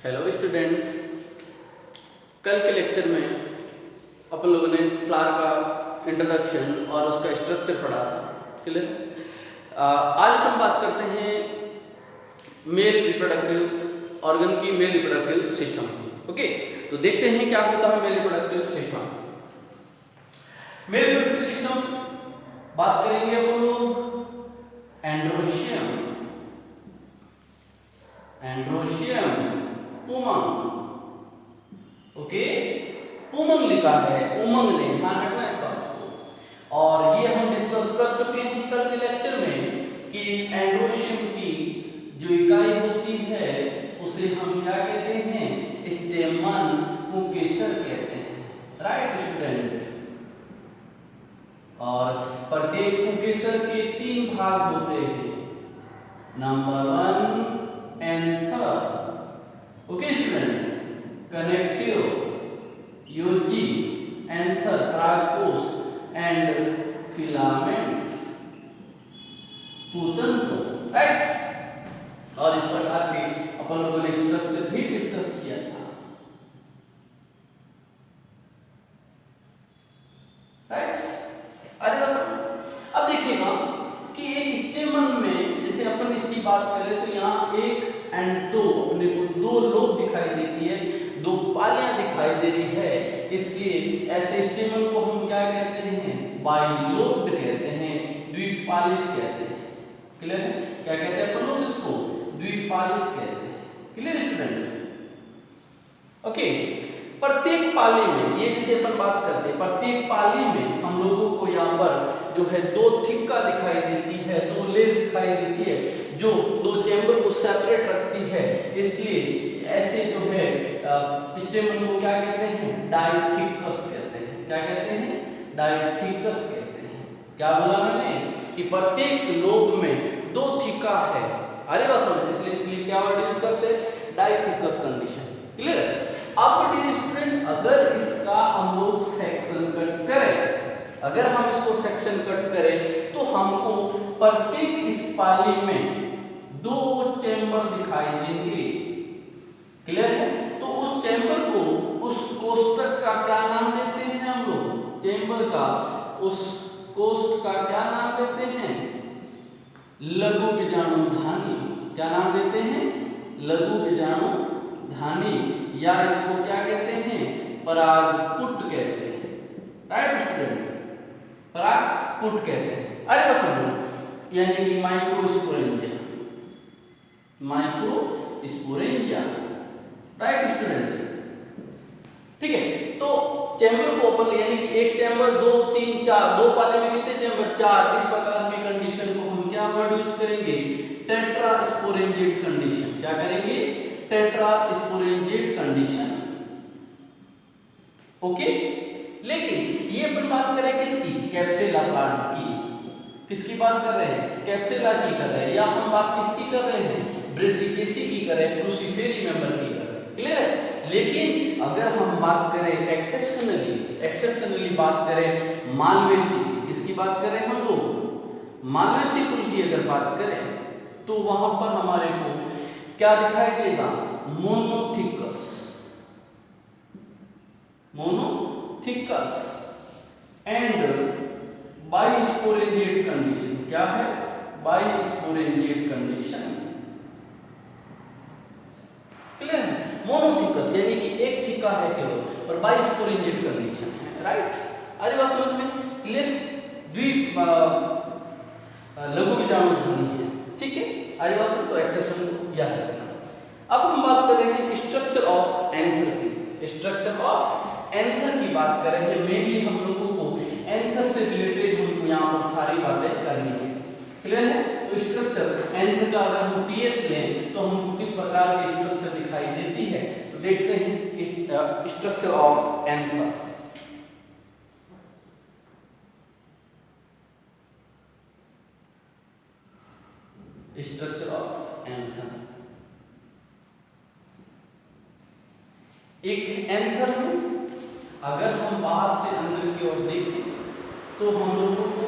Hello students, कल के lecture में अपन लोगों ने फ्लावर का इंट्रोडक्शन और उसका स्ट्रक्चर पढ़ा था। क्लियर। आज अपन बात करते हैं मेल रिप्रोडक्टिव ऑर्गन की, मेल रिप्रोडक्टिव सिस्टम की। ओके, तो देखते हैं क्या होता है male reproductive system. Male reproductive system बात करेंगे अपन लोग एंड्रोशियम, पुमंग। ओके, पुमंग लिखा है, उमंग ने, ध्यान रखना इस बात को। और ये हम डिस्कस कर चुके हैं कल के लेक्चर में कि एंड्रोशियम की जो इकाई होती है उसे हम क्या कहते हैं, स्टेमन पुंकेसर कहते हैं। Right student. और प्रत्येक पुंकेसर के 3 भाग होते हैं, number 1 anther, okay student, connective, योजी, एंथर परागकोश एंड फिलामेंट पूतंत्र। राइट। और इस प्रकार के अपन लोगों ने स्ट्रक्चर भी डिस्कस किया था। राइट। अरे अब देखिएगा कि एक स्टेमन में जैसे अपन इसकी बात करें तो यहाँ एक एंड 2 अपने को 2 लोब दिखाई देती है, 2 पालियां दिखाई दे रही है। इसलिए ऐसे स्टेमन को हम क्या कहते हैं, बाइलोब्ड कहते हैं, द्विपालित कहते हैं। क्लियर है? क्या कहते हैं अपन लोग इसको, द्विपालित कहते हैं। Clear student? ओके, प्रत्येक पाली में, ये जिसे अपन बात करते हैं, प्रत्येक पाली में हम लोगों को यहाँ पर जो है 2 थिक्का दिखाई देती है, 2 लेयर दिखाई देती है जो 2 चैम्बर को सेपरेट रखती है। इसलिए ऐसे जो है स्टेमन को क्या कहते हैं, डाइथिकस कहते हैं। क्या कहते हैं, डाइथिकस कहते हैं। क्या बोला मैंने कि प्रत्येक लोब में 2 थिक्का है। अरे बस समझ, इसलिए क्या वर्ड यूज करते हैं, डाइथिकस कंडीशन। क्लियर है? अब डियर स्टूडेंट, अगर इसका हम लोग सेक्शन कट करें, अगर हम इसको सेक्शन कट करें तो हमको प्रत्येक इस पाली में 2 चैम्बर दिखाई देंगे। क्लियर है? तो उस चैम्बर को, उस कोष्ठक का क्या नाम देते हैं हम लोग, चैम्बर का, उस कोष्ठ का क्या नाम देते हैं, लघु बीजाणुधानी। क्या नाम देते हैं, लघु बीजाणुधानी, या इसको क्या कहते हैं, परागपुट कहते हैं। राइट स्टूडेंट, परागपुट कहते हैं। अरे बस समझो, यानी कि माइक्रोस्पोरेंजिया, माइक्रोस्पोरेंजिया। Right student? ठीक है, तो चैम्बर को अपन, यानी कि एक चैम्बर, 2 3 4, 2 पाले में कितने चैम्बर, 4। इस प्रकार की कंडीशन को हम क्या वर्ड यूज करेंगे, टेट्रास्पोरेंजिएट कंडीशन। क्या करेंगे, टेट्रास्पोरेंजिएट कंडीशन। ओके, लेकिन ये अपन बात करें किसकी, कैप्सुला प्लांट की। किसकी बात कर रहे हैं, कैप्सुला की कर रहे हैं, या हम बात किसकी कर रहे हैं, ब्रेसिकेसी की कर रहे हैं, क्रूसिफेरी मेंबर की कर रहे हैं। क्लियर है? लेकिन अगर हम बात करें एक्सेप्शनली बात करें मालवेसी, किसकी बात करें हम लोग, मालवेसी कुल की अगर बात करें तो वहां पर हमारे को क्या दिखाई देगा, मोनोथिकस, एंड बाइस्पोरेंजिएट कंडीशन। क्या है, बाइस्पोरेंजिएट कंडीशन। क्लियर है? मोनोथिकस यानी कि एक थिक्का है केवल, और बाइस्पोरेंजिएट कंडीशन है। राइट? अरे बात समझ में क्लियर? लघु बीजाणुधानी है। ठीक है, अरे बात तो एक्सेप्शन को याद रखना। अब हम बात करेंगे स्ट्रक्चर ऑफ एंथर की। स्ट्रक्चर ऑफ एंथर की बात करेंगे, मेनली हम लोगों को एंथर से रिलेटेड हमको यहाँ पर सारी बातें करनी है। क्लियर है? तो स्ट्रक्चर एंथर का अगर हम पीएस लें तो हमको किस प्रकार की स्ट्रक्चर दिखाई देती है, तो देखते हैं structure of anther. Structure of anther, एक एंथर में अगर हम बाहर से अंदर की ओर देखें तो हम लोगों को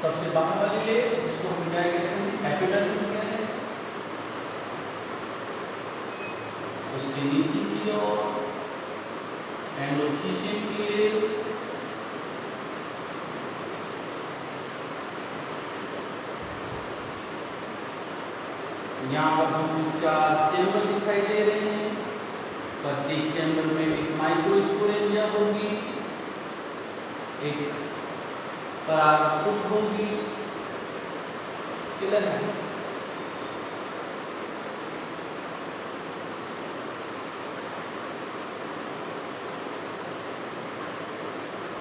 सबसे बाहर वाली लेयर जिसको हम क्या कहते हैं, एपिडर्मिस कहते हैं। उसके नीचे की ओर एंडोथीसियम की लेयर, यहाँ पर हमको 4 चैम्बर दिखाई दे रहे हैं। प्रत्येक चैम्बर में एक माइक्रोस्पोरेंजिया होगी, एक परागपुट होगी। क्लियर है?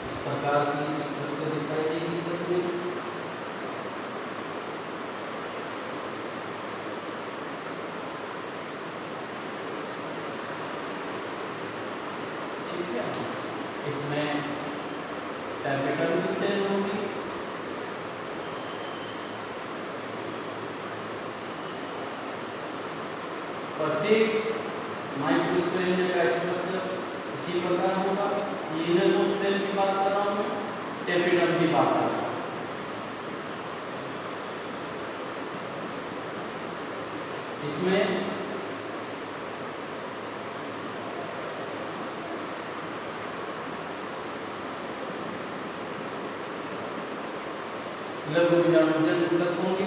इस प्रकार की स्ट्रक्चर दिखाई देगी सबको। ठीक है, इसमें एपिडर्मिस सेल होगी, प्रत्येक माइक्रोस्पोरेंजिया का स्ट्रक्चर इसी प्रकार होगा। ये इनरमोस्ट सेल की बात कर रहा हूँ मैं, एपिडर्म की बात कर रहा हूँ। इसमें लघु बीजाणुजन ऊतक होंगे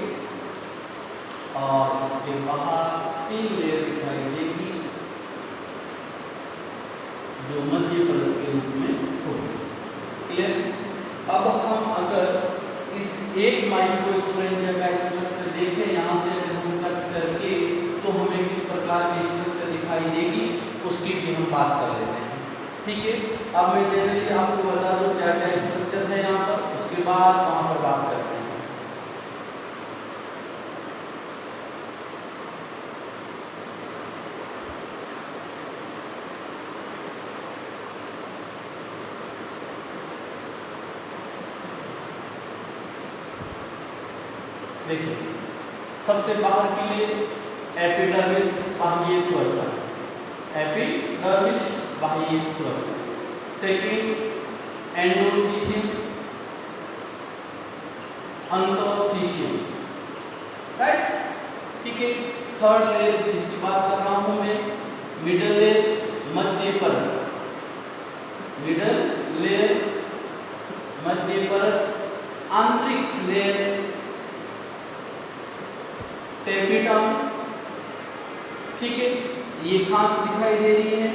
और इसके बाहर 3 लेयर दिखाई देगी जो मध्य परत के रूप में होगी। क्लियर? अब हम अगर इस एक माइक्रोस्पोरेंजिया का स्ट्रक्चर देखें, यहाँ से अगर हम कट करके, तो हमें किस प्रकार की स्ट्रक्चर दिखाई देगी उसकी भी हम बात कर लेते हैं। ठीक है, अब मैं जनरली आपको बता दूं क्या क्या स्ट्रक्चर है यहाँ पर, उसके बाद वहाँ पर बात करते हैं। देखिए, सबसे बाहर की लेयर एपिडर्मिस बाह्य त्वचा, एपिडर्मिस बाह्य त्वचा। सेकंड एंडोथीसियम, अंतोथीसियम, राइट? ठीक है। थर्ड लेयर जिसकी बात कर रहा हूं मैं, मिडल लेयर मध्य परत, मिडल लेयर मध्य परत, आंतरिक लेयर टेपिटम। ठीक है, ये खांच दिखाई दे रही है।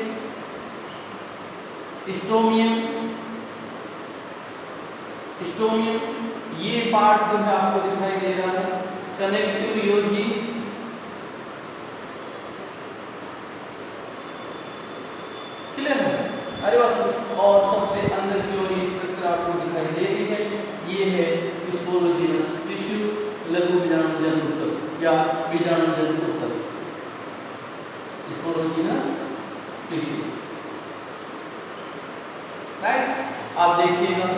स्टोमियम, स्टोमियम ये पार्ट जो है आपको दिखाई दे रहा है। कनेक्टिव योजी, क्लियर है? अरे बस, और सबसे अंदर की ओर ये स्ट्रक्चर आपको दिखाई दे रही है, ये है स्पोरोजिनस टिश्यू, लघु बीजाणुजन ऊतक या बीजाणुजन ऊतक, स्पोरोजिनस टिश्यू, राइट? आप देखिएगा,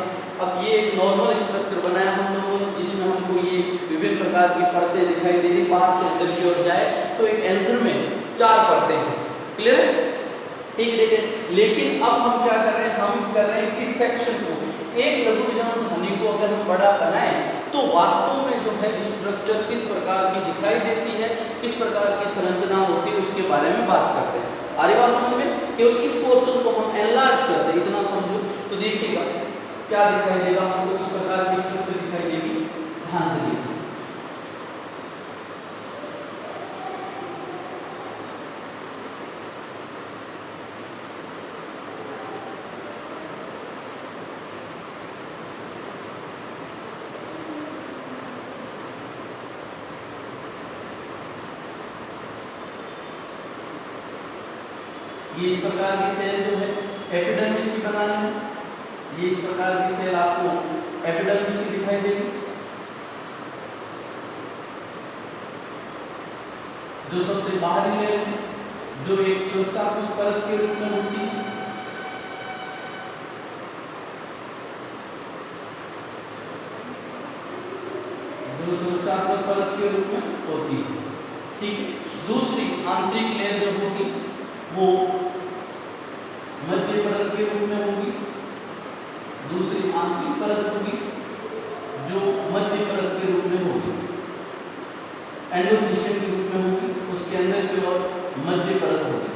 अब ये एक नॉर्मल स्ट्रक्चर बनाया हम लोगों ने, जिसमें हमको ये विभिन्न प्रकार की परतें दिखाई दे रही, बाहर से अंदर की ओर जाए तो एक एंथर में 4 परतें हैं। क्लियर है? ठीक है, देखिए, लेकिन अब हम क्या कर रहे हैं, हम कर रहे हैं इस सेक्शन को, एक लघु बीजाणु ध्वनि को अगर हम बड़ा बनाएं तो वास्तव में जो है स्ट्रक्चर किस प्रकार की दिखाई देती है, किस प्रकार की संरचना होती है, उसके बारे में बात करते हैं। आ रही बात समझ में? केवल इस पोर्शन को हम एनलार्ज करते हैं, इतना समझो तो देखिएगा क्या दिखाई देगा हमको, किस प्रकार की स्ट्रक्चर दिखाई देगी। ध्यान से देखिए, ये इस प्रकार की सेल जो है एपिडर्मिस की बनानी है, ये इस प्रकार की सेल आपको एपिडर्मिस की दिखाई देगी, जो सबसे बाहरी लेयर है, जो एक सुरक्षात्मक परत के रूप में होती है। जो सुरक्षात्मक परत के रूप में होती है। ठीक है, दूसरी आंतरिक लेयर जो होगी वो मध्य परत के रूप में होगी, दूसरी आंतरिक परत होगी, जो मध्य परत के रूप में होगी, एंडोथीशियम के रूप में होगी, उसके अंदर की ओर मध्य परत होगी।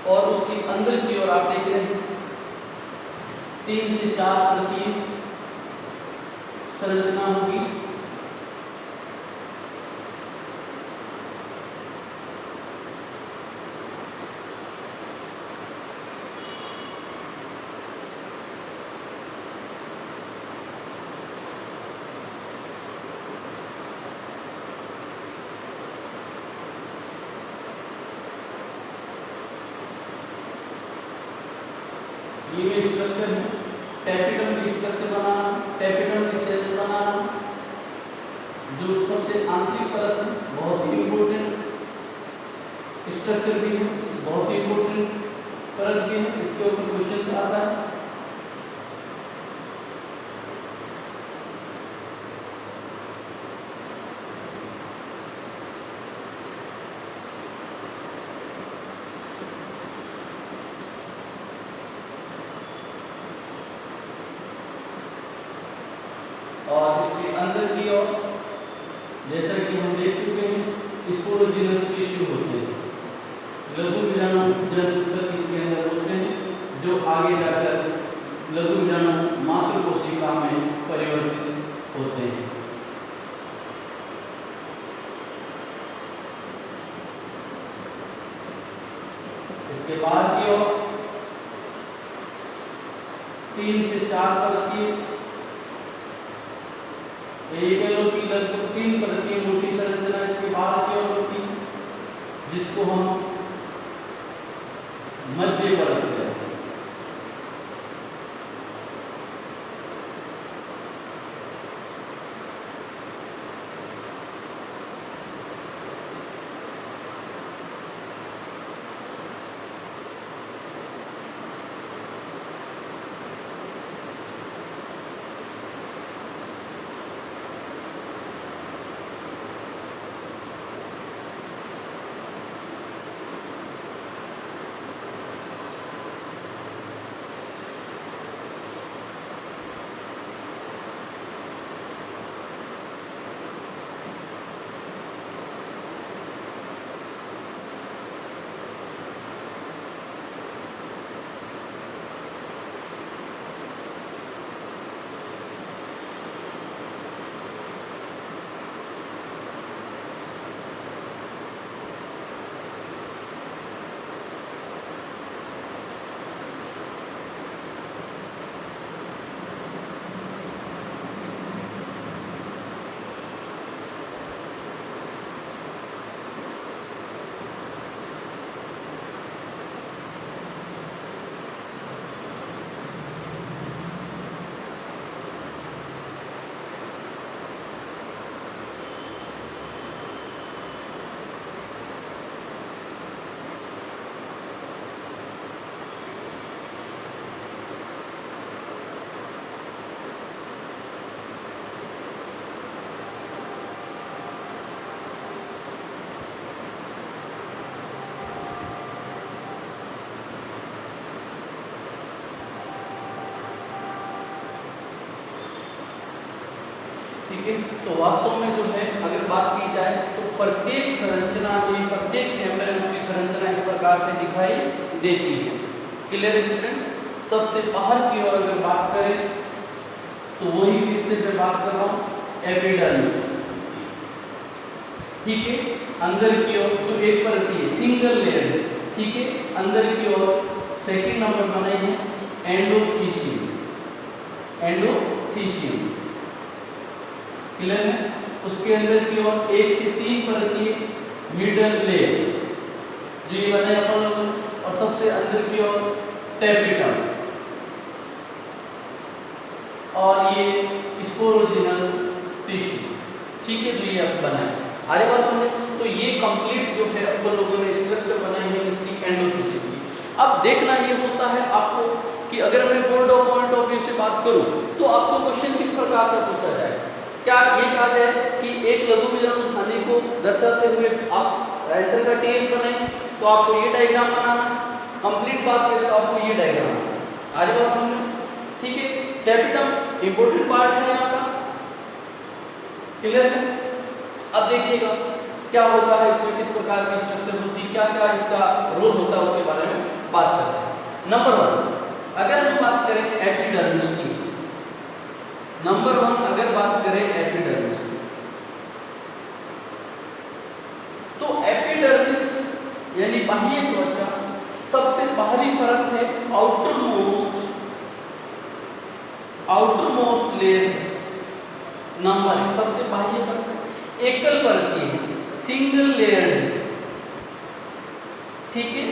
और उसके अंदर की ओर आप देख रहे हैं 3 से 4 परतीय संरचना होगी। ये स्ट्रक्चर है, टैपेटम की स्ट्रक्चर बनाना, टैपेटम की सेल्स बनाना, जो सबसे आंतरिक परत है, बहुत ही इंपॉर्टेंट स्ट्रक्चर भी है, बहुत ही इंपॉर्टेंट परत भी है, इसके ऊपर क्वेश्चन आता है। और इसके अंदर की ओर जैसा कि हम देख चुके हैं स्पोरोजिनस टिश्यू होते हैं, लघु बीजाणु जन्मतक इसके अंदर होते हैं, जो आगे जाकर लघु बीजाणु मातृ कोशिका में परिवर्तित होते हैं। इसके बाद की ओर 3 से 4 परतीय, ये कह लो कि लगभग 3 परतीय मोटी संरचना इसके बाहर की ओर होती है, जिसको हम मध्य परत कहते हैं। ठीक है, तो वास्तव में जो है अगर बात की जाए तो प्रत्येक संरचना में, प्रत्येक चैम्बर में उसकी संरचना इस प्रकार से दिखाई देती है। Clear student? सबसे बाहर की ओर अगर बात करें तो वही फिर से मैं बात कर रहा हूँ एपिडर्मिस। ठीक है, अंदर की ओर जो एक परत है सिंगल लेयर है, ठीक है, अंदर की ओर सेकंड नंबर बनाए हैं एंडोथीशियम। एंडोथीशियम क्लियर है? उसके अंदर की ओर 1 से 3 परतीय मिडल लेयर जो ये बनाए अपन लोगों, और सबसे अंदर की ओर टैपेटम, और ये स्पोरोजिनस टिश्यू। ठीक है, जो ये आप बनाए आगे बात समझे। तो ये कंप्लीट जो है अपन लोगों ने स्ट्रक्चर बनाई है इसकी एंडोथीसिस की। अब देखना ये होता है आपको कि अगर मैं board of point of view से बात करूं तो आपको क्वेश्चन किस प्रकार से पूछा जाए। क्या ये कहा जाए कि एक लघु विलोम ध्वनि को दर्शाते हुए आप आंसर का टीएस बनाए तो आपको ये डायग्राम बनाना, कंप्लीट बात करें तो आपको ये डायग्राम बनाना। आगे बात समझ में, ठीक है। टैपिटम इंपॉर्टेंट पार्ट है यहाँ का, क्लियर है। अब देखिएगा क्या होता है इसमें, किस प्रकार की स्ट्रक्चर होती है, क्या क्या इसका रोल होता है, उसके बारे में बात करते हैं। नंबर 1 अगर हम बात करें एपिडर्मिस की, नंबर 1 अगर बात करें एपिडर्मिस की, तो एपिडर्मिस यानी बाह्य त्वचा सबसे बाहरी परत है, आउटरमोस्ट लेयर है। नंबर 1 सबसे बाह्य परत है, एकल परतीय है, सिंगल लेयर है, ठीक है।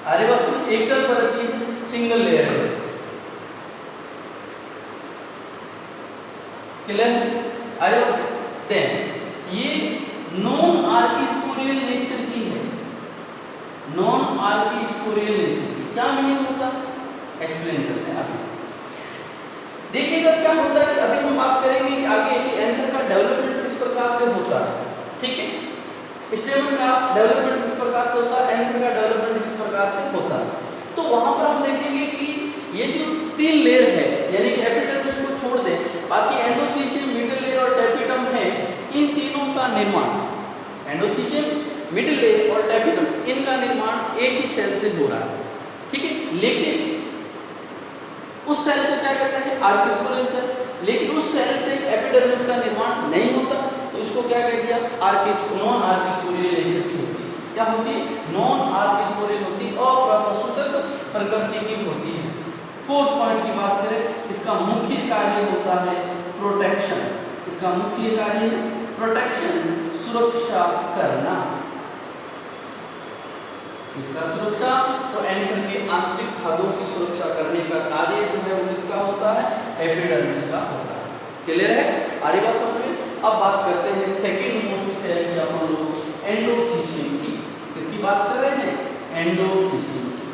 अरे बस एकल परतीय सिंगल लेयर है, क्लियर। अरे बस देन ये नॉन आर्किस्पोरियल नेचर की है, नॉन आर्किस्पोरियल नेचर की। क्या मीनिंग होता है, एक्सप्लेन करते हैं अभी। देखिएगा क्या होता है कि अभी हम बात करेंगे कि आगे कि एंथर का डेवलपमेंट किस प्रकार से होता है, ठीक है। स्टेमन का डेवलपमेंट किस प्रकार से होता है, एंथर का डेवलपमेंट किस प्रकार से होता है। तो वहां पर हम देखेंगे कि ये जो 3 लेयर है यानी कि एपिडर्मिस को छोड़ दें, बाकी एंडोथीसियम, मिडिल लेयर और टैपिटम है, इन तीनों का निर्माण, एंडोथीसियम, मिडिल लेयर और टैपिटम, इनका निर्माण एक ही सेल से हो रहा है, ठीक है। लेकिन उस सेल को क्या कहते हैं, आर्किस्पोरियल सेल। लेकिन उस सेल से एपिडर्मिस का निर्माण नहीं होता, तो इसको क्या कह दिया, नॉन आर्किस्पोरियल नेचर की होती है। क्या होती है, नॉन आर्किस्पोरियल होती है और अप्रसूतक प्रकृति की होती है। 4th पॉइंट की बात करें, इसका मुख्य कार्य होता है प्रोटेक्शन। इसका मुख्य कार्य है प्रोटेक्शन, सुरक्षा करना। इसका सुरक्षा, तो एंथर के आंतरिक भागों की सुरक्षा करने का कार्य जो है वो किसका होता है, एपिडर्मिस का होता है, क्लियर है। आगे बात समझ में। अब बात करते हैं सेकंड मोस्ट सेल की, अपन लोग एंडोथीसियम की। किसकी बात कर रहे हैं, एंडोथीसियम की।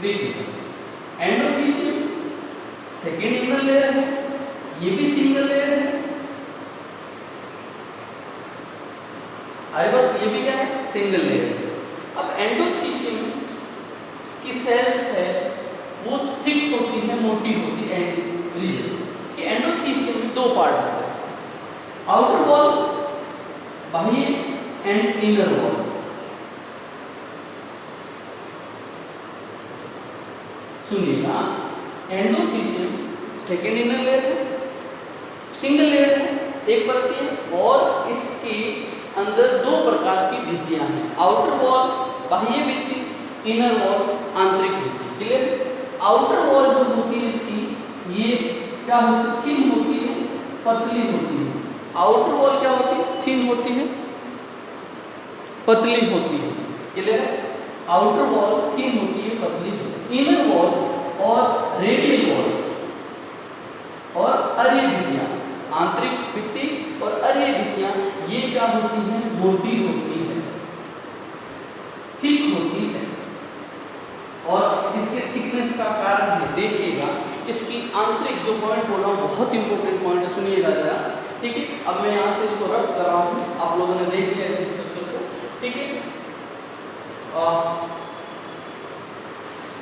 देखिए एंडोथीसियम सेकंड इनर लेयर है, ये भी सिंगल लेयर है। अरे बस ये भी क्या है, सिंगल लेयर है। अब एंडोथीसियम की सेल्स है वो थिक होती है, मोटी होती है। रीजन कि एंडोथीसियम में 2 पार्ट होता है, आउटर वॉल बाह्य एंड इनर वॉल। सुनिएगा, एंडोथीसियम सेकेंड इनर लेयर है, सिंगल लेयर है, एक परत है, और इसके अंदर 2 प्रकार की भित्तियां हैं, आउटर वॉल बाह्य भित्ति, इनर वॉल आंतरिक भित्ति, क्लियर। आउटर वॉल जो होती है इसकी, ये क्या होती है, थिन होती है, पतली होती है। आउटर वॉल क्या होती है, थिन होती है, पतली होती है, क्लियर है। आउटर वॉल थिन होती है, पतली होती है। इनर वॉल और रेडियल वॉल और अरे भित्तियां, आंतरिक भित्ति और अरे भित्तियां, ये क्या होती हैं, मोटी होती है, थिक होती है। और इसके थिकनेस का कारण है, देखिएगा इसकी आंतरिक जो पॉइंट बोला हूं बहुत इंपॉर्टेंट पॉइंट है, सुनिएगा जरा, ठीक है। अब मैं यहाँ से इसको रफ कर रहा हूँ, आप लोगों ने देख लिया इस स्ट्रक्चर को, ठीक है।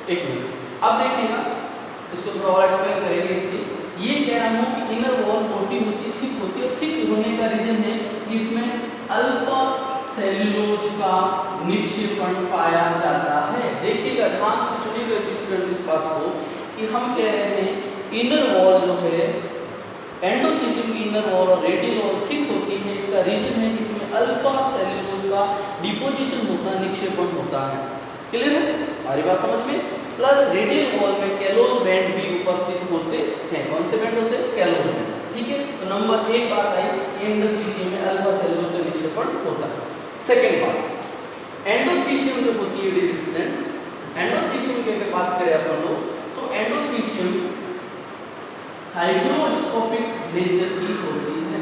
एक मिनट, अब देखिएगा इसको थोड़ा और एक्सप्लेन करेंगे। इसकी ये कह रहा हूँ कि इनर वॉल मोटी होती है, थिक होती है। थिक होने का रीजन है इसमें अल्फा सेल्यूलोज का निक्षेपण पाया जाता है। देखिएगा ध्यान से सुनिएगा स्टूडेंट इस बात को कि हम कह रहे हैं इनर वॉल जो है एंडोथीसियम की इनर वॉल और रेडियल वॉल थिक होती है। इसका रीजन है कि इसमें अल्फा सेल्यूलोज का डिपोजिशन होता है, निक्षेपण होता है, क्लियर है। हमारी बात समझ में। प्लस रेडियल वॉल में कैलोज बैंड भी उपस्थित होते हैं। कौन से बैंड होते हैं, कैलोज बैंड, ठीक है। तो नंबर 1 बात आई, एंडोथीसियम में अल्फा सेल्यूलोज का निक्षेपण होता है। सेकंड बात, एंडोथीसियम जो होती है डियर स्टूडेंट, एंडोथीसियम की अगर बात करें अपन लोग तो एंडो हाइग्रोस्कोपिक नेचर की होती है,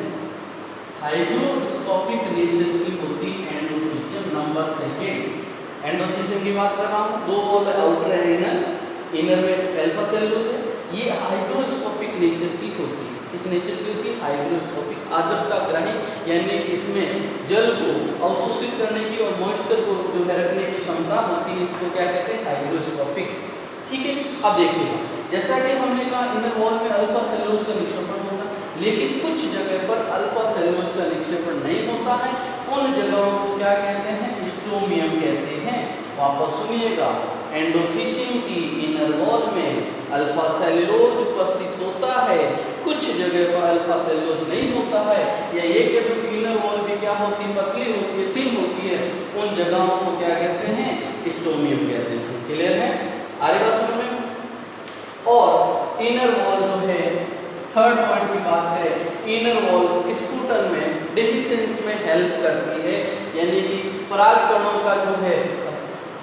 हाइग्रोस्कोपिक नेचर की होती एंडोथीसियम। नंबर सेकेंड एंडोथीसियम की बात कर रहा हूँ, दो वॉल है, आउटर एंड इनर। इनर में अल्फा सेलुलोज है, ये हाइग्रोस्कोपिक नेचर की होती है। इस नेचर की होती है हाइग्रोस्कोपिक, आर्द्रता ग्राही, यानी इसमें जल को अवशोषित करने की और मॉइस्चर को जो है रखने की क्षमता होती है। इसको क्या कहते हैं? हाइग्रोस्कोपिक। ठीक है, अब देखिएगा, जैसा कि हमने कहा इनर वॉल में अल्फा सेलुलोज का निक्षेपण होता है, लेकिन कुछ जगह पर अल्फा सेलुलोज का निक्षेपण नहीं होता है। उन जगहों को क्या कहते हैं? स्टोमियम कहते हैं। वापस सुनिएगा, एंडोथीसियम की इनर वॉल में अल्फा सेलुलोज उपस्थित होता है, कुछ जगह पर अल्फा सेलुलोज नहीं होता है, या ये कह दो कि इनर वॉल भी क्या होती है? पतली होती है, थिन होती है। उन जगहों को क्या कहते हैं? स्टोमियम कहते हैं। क्लियर है? आगे बात समझ में। और इनर वॉल जो है, थर्ड पॉइंट की बात करें, इनर वॉल स्पूटन में डेहिसेंस में हेल्प करती है, यानी कि परागकणों का जो है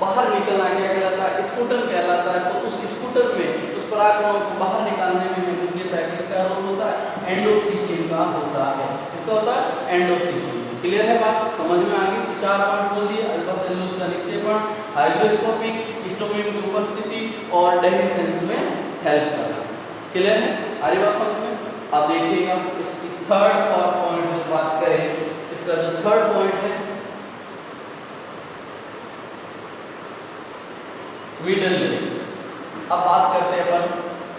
बाहर निकलना क्या कहलाता है? स्पूटन कहलाता है। तो उस स्पूटन में उस परागकणों को बाहर निकालने में मुख्यतः किसका रोल होता है? एंडोथीसियम का होता है। किसका होता है? एंडोथीसियम। क्लियर है बात? समझ में आ गई? तो चार पॉइंट बोल दिए, अल्फा सेलुलोज का निक्षेपण, हाइग्रोस्कोपिक, स्टोमियम की उपस्थिति और डेहिसेंस में हेल्प करना। क्लियर है? आगे बात समझ में। अब देखिएगा इसकी थर्ड पॉइंट जो बात करें, इसका जो थर्ड पॉइंट है मिडल लेयर। अब बात करते हैं अपन,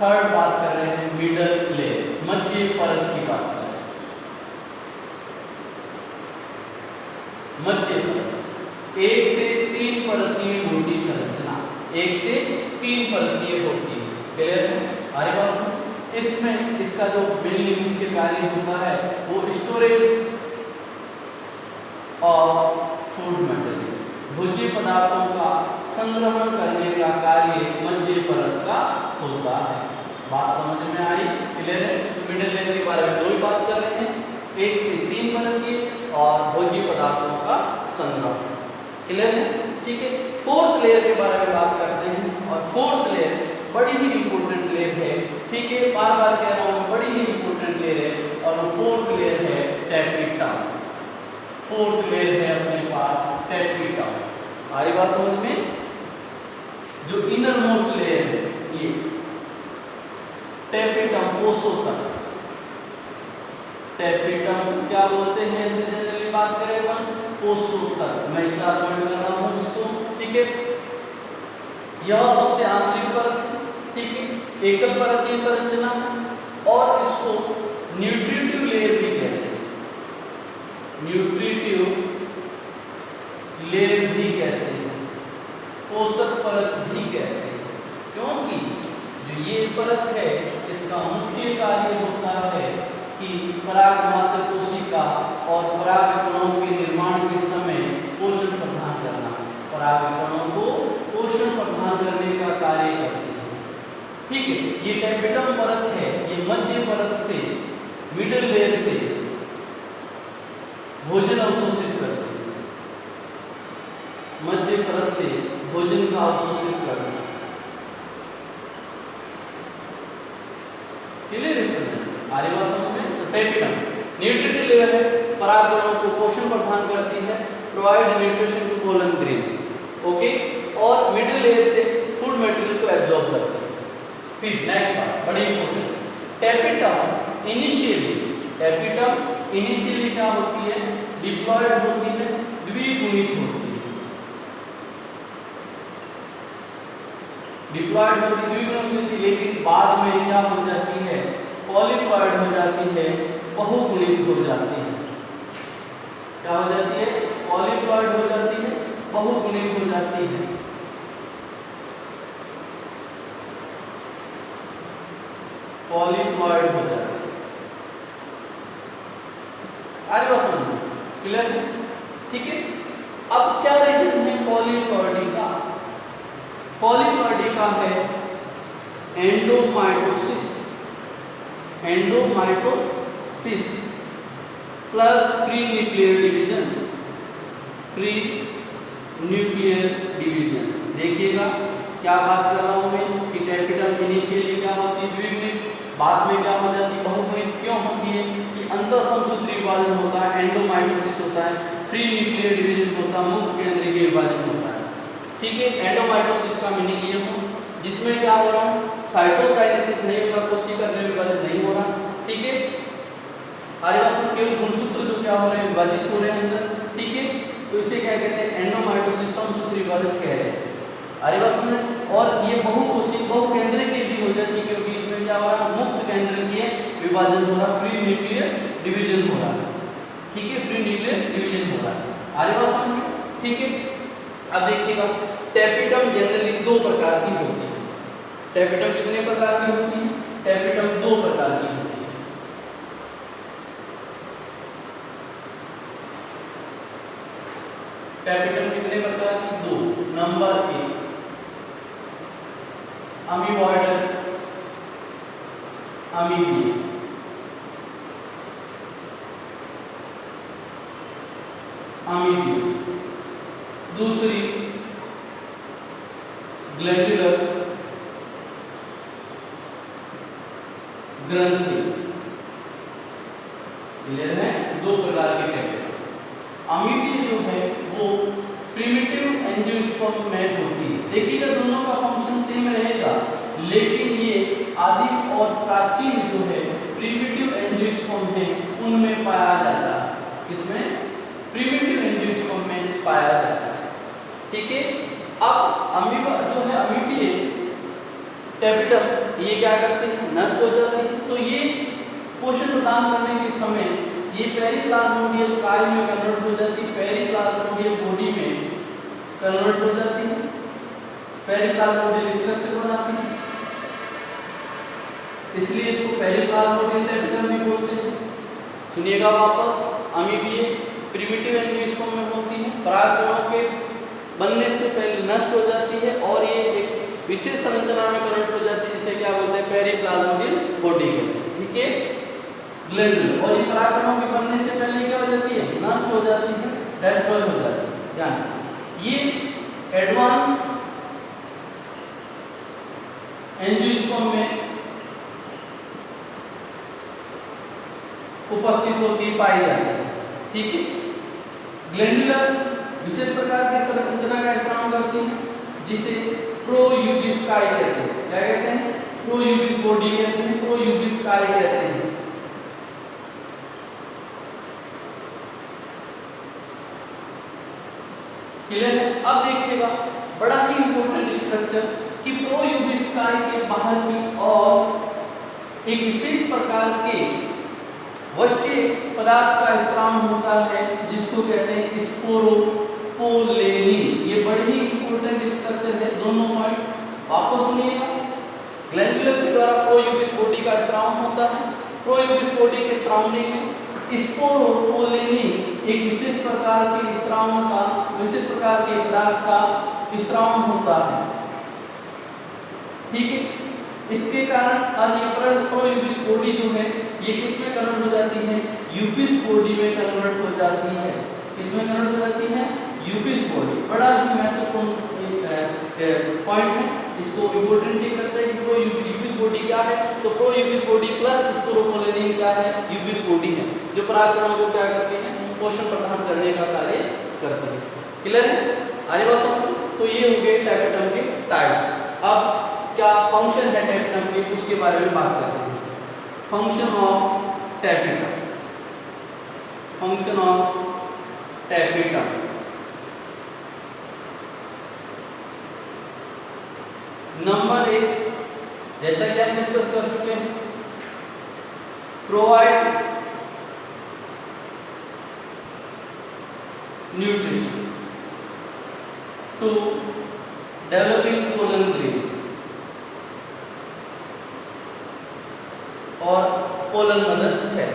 थर्ड बात कर रहे हैं मिडल लेयर, मध्य परत की बात कर रहे हैं। मध्य परत 1 से 3 परतीय मोटी संरचना, 1 से 3 परतीय होती है। क्लियर है? हमारे पास इसमें इसका जो मेनली मुख्य कार्य होता है वो स्टोरेज ऑफ फूड मटेरियल, भोज्य पदार्थों का संग्रहण करने का कार्य मध्य परत का होता है। बात समझ में आई? क्लियर है? तो मिडिल लेयर के बारे में दो ही बात कर रहे हैं, 1 से 3 परतीय और भोज्य पदार्थों का संग्रह। क्लियर है? ठीक है। फोर्थ लेयर के बारे में बात करते हैं, और फोर्थ लेयर बड़ी ही इंपॉर्टेंट लेयर है। ठीक है, बार बार कह रहा हूँ, बड़ी ही इंपॉर्टेंट लेयर है, और फोर्थ लेयर है टैपेटम। फोर्थ लेयर है अपने पास टैपेटम। हमारी बात समझ में? जो इनर मोस्ट लेयर है ये टैपेटम, पोषोतक। टैपेटम क्या बोलते हैं ऐसे जनरली बात करें अपन? पोषोतक। मैं स्टार पॉइंट कर रहा हूँ इसको। ठीक है, यह सबसे आंतरिक परत है। ठीक है, एकल परतीय संरचना है, और इसको न्यूट्रिटिव लेयर भी कहते हैं, न्यूट्रिटिव लेयर भी कहते हैं, पोषक परत भी कहते हैं, क्योंकि जो ये परत है इसका मुख्य कार्य होता है कि पराग मात्र कोशिका और परागकणों के निर्माण के समय पोषण प्रदान करना, परागकणों को पोषण प्रदान करने का कार्य करते हैं। ठीक है, ये टैपेटम परत है, ये मध्य परत से, मिडिल लेयर से भोजन अवशोषित करते हैं, मध्य परत से भोजन का अवशोषित करना। क्लियर है? आगे बात समझ में? तो टैपेटम न्यूट्रिटिव लेयर है, परागकणों को पोषण प्रदान करती है, provide nutrition to pollen grain. Okay, और मिडिल लेयर से फूड मटेरियल को एब्जॉर्ब करती है। फिर नेक्स्ट बात बड़ी इंपॉर्टेंट, टैपेटम इनिशियली क्या होती है? डिप्लॉयड होती है, द्विगुणित होती है। डिप्लॉयड होती, द्विगुणित होती, लेकिन बाद में क्या हो जाती है? पॉलीप्लॉयड हो जाती है, बहुगुणित हो जाती है। क्या हो जाती है? पॉलीप्लॉयड हो जाती है, बहुगुणित हो जाती है। पॉलीप्लॉयड हो जाती है। आगे बात समझो। क्लियर है? ठीक है, अब क्या रीजन है पॉलीप्लॉयडी का? पॉलीप्लॉयडी का है एंडोमाइटोसिस, एंडोमाइटोसिस plus free nuclear division, free nuclear division. देखिएगा क्या बात कर रहा हूं मैं कि टैपेटम इनिशियली क्या होती है? द्विगुणित, बाद में क्या हो जाती है, बहुगुणित क्यों होती है कि अंतःसमसूत्री विभाजन होता है, एंडोमाइटोसिस होता है, फ्री न्यूक्लियर डिवीजन होता है, मुक्त केंद्रीय विभाजन होता है। ठीक है, एंडोमाइटोसिस का मीनिंग ये हो जिसमें क्या हो रहा है, साइटोकाइनेसिस नहीं हो रहा, कोशिका विभाजन नहीं हो रहा। ठीक है, आदिवासी केवल गुणसूत्र जो क्या हो रहे हैं, विभाजित हो रहे हैं अंदर। ठीक है, तो इसे क्या कहते हैं, एंडोमाइटोसिस, समसूत्री विभाजन कह रहे हैं आदिवासी में। और ये बहुकोशिक बहुकेंद्रीय भी हो जाती है क्योंकि इसमें क्या हो रहा है, मुक्त केंद्रीय विभाजन हो रहा, फ्री न्यूक्लियर डिवीजन हो रहा। ठीक है, फ्री न्यूक्लियर डिवीजन हो रहा है आदिवासी में। ठीक है, अब देखिएगा टैपिटम जनरली दो प्रकार की होती है। टैपिटम कितने प्रकार की होती है, टैपिटम दो प्रकार की होती है। टैपिटम कितने प्रकार की, दो। नंबर 1 अमीबॉइडल, अमीबियन। अमीबियन। दूसरी ग्लैंडुलर, ग्रंथि। क्लियर है, दो प्रकार के टैपिटम। अमीबिया जो है वो प्रिमिटिव एंजियोस्पर्म में होती है। देखिएगा दोनों का फंक्शन सेम रहेगा, लेकिन ये आदिम और प्राचीन जो है प्रिमिटिव एंजियोस्पर्म है उनमें पाया जाता है। किसमें, प्रिमिटिव एंजियोस्पर्म में पाया जाता है। ठीक है, अब अमीबा जो है, अमीबिया टैपिटम, ये क्या करते हैं, नष्ट हो जाती है। तो ये पोषण प्रदान करने के समय ये पेरिप्लाज्मोडियल काय में कन्वर्ट हो जाती है, पेरिप्लाज्मोडियल बॉडी में कन्वर्ट हो जाती है, पेरिप्लाज्मोडियल स्ट्रक्चर बनाती है, इसलिए इसको पेरिप्लाज्मोडियल टैपिटम भी बोलते हैं। सुनिएगा वापस, अमीबिया प्रिमिटिव एंजियोस्पर्म में होती है, परागकणों के बनने से पहले नष्ट हो जाती है और ये एक विशेष संरचना में कन्वर्ट हो जाती है, जिसे क्या बोलते हैं, पेरिप्लाज्मोडियल बॉडी कहते हैं। ठीक है, ग्लैंडुलर। और ये परागकणों के बनने से पहले क्या हो जाती है, नष्ट हो जाती है, डेस्ट्रॉय हो जाती है। यानी ये एडवांस एंजियोस्पर्म में उपस्थित होती, पाई जाती है। ठीक है, ग्लैंडुलर विशेष प्रकार की संरचना का इस्तेमाल करती है जिसे प्रोयूबिस काय कहते हैं। क्या कहते हैं, प्रोयूबिस बॉडी कहते हैं, प्रोयूबिस काय कहते हैं। क्लियर है। अब देखिएगा बड़ा ही इंपॉर्टेंट स्ट्रक्चर कि प्रोयूबिस काय के बाहर की और एक विशेष प्रकार के वश्य पदार्थ का स्त्राव होता है जिसको कहते हैं स्पोरोपोलेनिन। ये बड़ी ही इंपॉर्टेंट स्ट्रक्चर है, दोनों पॉइंट वापस सुनिएगा। ग्लैंडुलर के द्वारा प्रोयूबिस बॉडी का स्त्राव होता है, प्रोयूबिस बॉडी के स्रावने में स्पोरोपोलेनिन एक विशेष प्रकार के स्त्रावन का, विशेष प्रकार के पदार्थ का स्त्रावन होता है। ठीक है, इसके कारण ये प्रोयूबिस बॉडी जो है ये किस में कन्वर्ट हो जाती है, यूबिस बॉडी में कन्वर्ट हो जाती है। किसमें कन्वर्ट हो जाती है, यूबिस बॉडी। बड़ा ही महत्वपूर्ण पॉइंट है, इसको इंपॉर्टेंट करते हैं कि यूबिस बॉडी क्या है। तो प्रोयूबिस बॉडी प्लस स्पोरोपोलेनिन क्या है, यूबिस बॉडी है, जो परागकणों को क्या करते हैं, पोषण प्रदान करने का कार्य करते हैं। क्लियर है आगे बात समझो। तो ये हो गए टैपिटम के टाइप्स। अब क्या फंक्शन है टैपिटम के, उसके बारे में बात करते हैं। Function of tapetum, function of tapetum. Number 1, जैसा कि हम डिस्कस कर चुके हैं, provide nutrition to developing pollen grain और पोलन मदर सेल।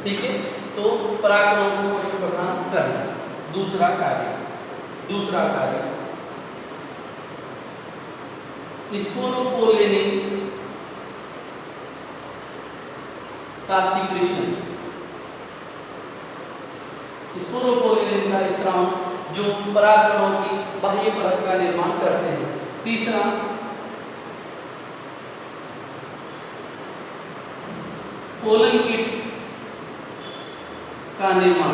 ठीक है, तो परागकणों को पोषण प्रदान करना। दूसरा कार्य स्पोरोपोलेनिन का सीक्रेशन, स्पोरोपोलेनिन का स्त्राव जो परागकणों की बाह्य परत का निर्माण करते हैं। तीसरा पोलन कीट का निर्माण।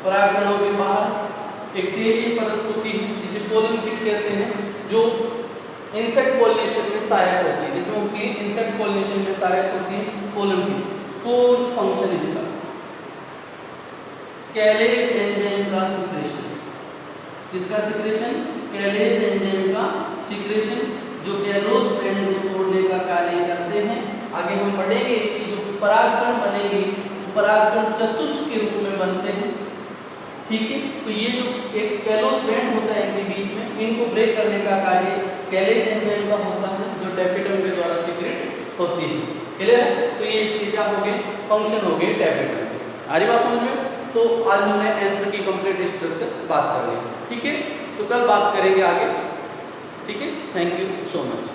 परागकणों के बाहर एक तेलीय परत होती है जिसे पोलन कीट कहते हैं, जो इंसेक्ट पॉलिनेशन में सहायक होती है। किसमें होती है? इंसेक्ट पॉलिनेशन में सहायक होती है पोलन कीट। फोर्थ फंक्शन इसका कैलेज एंजाइम का सिक्रेशन। किसका सिक्रेशन? कैलेज एंजाइम का सिक्रेशन, जो कैलोज बैंड को तोड़ने का कार्य करते हैं। आगे हम पढ़ेंगे कि जो परागकण बनेंगे वो परागकण चतुष्क के रूप में बनते हैं। ठीक है, तो ये जो एक कैलोज बैंड होता है इनके बीच में, इनको ब्रेक करने का कार्य कैलेज एंजाइम का होता है, जो टैपेटम के द्वारा सीक्रेट होती है। क्लियर है? तो ये इसके क्या हो गए? फंक्शन हो गए टैपेटम के। आ रही बात समझ में? तो आज हमने एंथर की कंप्लीट स्ट्रक्चर बात कर ली। ठीक है, तो कल बात करेंगे आगे। ठीक है, थैंक यू सो मच।